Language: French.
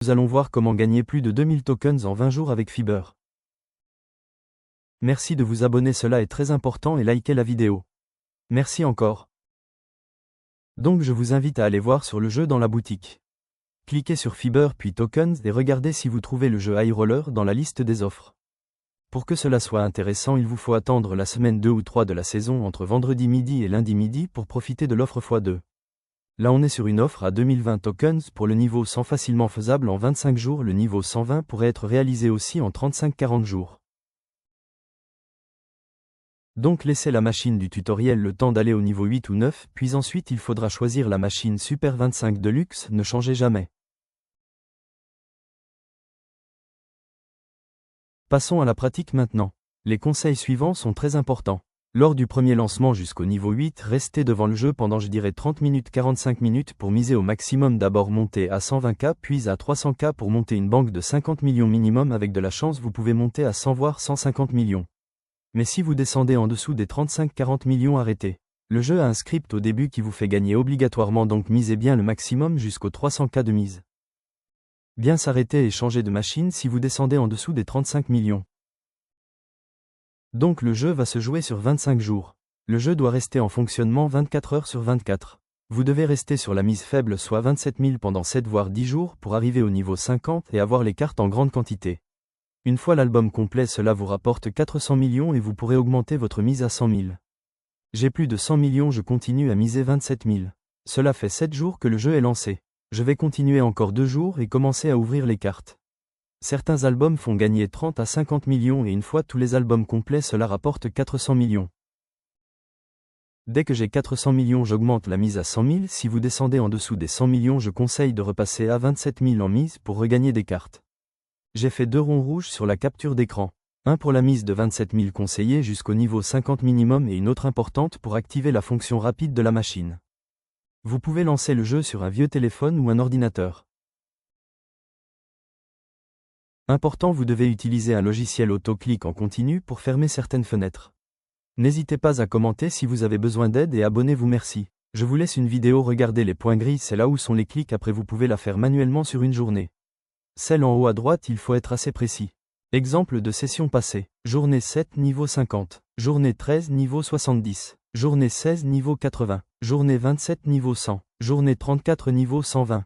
Nous allons voir comment gagner plus de 2000 tokens en 20 jours avec Fiber. Merci de vous abonner, cela est très important, et likez la vidéo. Merci encore. Donc je vous invite à aller voir sur le jeu dans la boutique. Cliquez sur Fiber puis Tokens et regardez si vous trouvez le jeu High Roller dans la liste des offres. Pour que cela soit intéressant, il vous faut attendre la semaine 2 ou 3 de la saison entre vendredi midi et lundi midi pour profiter de l'offre x2. Là on est sur une offre à 2020 tokens pour le niveau 100 facilement faisable en 25 jours, le niveau 120 pourrait être réalisé aussi en 35-40 jours. Donc laissez la machine du tutoriel le temps d'aller au niveau 8 ou 9, puis ensuite il faudra choisir la machine Super 25 Deluxe, ne changez jamais. Passons à la pratique maintenant. Les conseils suivants sont très importants. Lors du premier lancement jusqu'au niveau 8, restez devant le jeu pendant 30 minutes 45 minutes pour miser au maximum, d'abord monter à 120K puis à 300K pour monter une banque de 50 millions minimum, avec de la chance vous pouvez monter à 100 voire 150 millions. Mais si vous descendez en dessous des 35-40 millions, arrêtez. Le jeu a un script au début qui vous fait gagner obligatoirement, donc misez bien le maximum jusqu'aux 300K de mise. Bien s'arrêter et changer de machine si vous descendez en dessous des 35 millions. Donc le jeu va se jouer sur 25 jours. Le jeu doit rester en fonctionnement 24 heures sur 24. Vous devez rester sur la mise faible, soit 27 000 pendant 7 voire 10 jours pour arriver au niveau 50 et avoir les cartes en grande quantité. Une fois l'album complet, cela vous rapporte 400 millions et vous pourrez augmenter votre mise à 100 000. J'ai plus de 100 millions, je continue à miser 27 000. Cela fait 7 jours que le jeu est lancé. Je vais continuer encore 2 jours et commencer à ouvrir les cartes. Certains albums font gagner 30 à 50 millions et une fois tous les albums complets, cela rapporte 400 millions. Dès que j'ai 400 millions, j'augmente la mise à 100 000. Si vous descendez en dessous des 100 millions, je conseille de repasser à 27 000 en mise pour regagner des cartes. J'ai fait 2 ronds rouges sur la capture d'écran. Un pour la mise de 27 000 conseillée jusqu'au niveau 50 minimum et une autre importante pour activer la fonction rapide de la machine. Vous pouvez lancer le jeu sur un vieux téléphone ou un ordinateur. Important, vous devez utiliser un logiciel autoclic en continu pour fermer certaines fenêtres. N'hésitez pas à commenter si vous avez besoin d'aide et abonnez-vous, merci. Je vous laisse une vidéo, regardez les points gris, c'est là où sont les clics, après vous pouvez la faire manuellement sur une journée. Celle en haut à droite, il faut être assez précis. Exemple de session passée. Journée 7 niveau 50. Journée 13 niveau 70. Journée 16 niveau 80. Journée 27 niveau 100. Journée 34 niveau 120.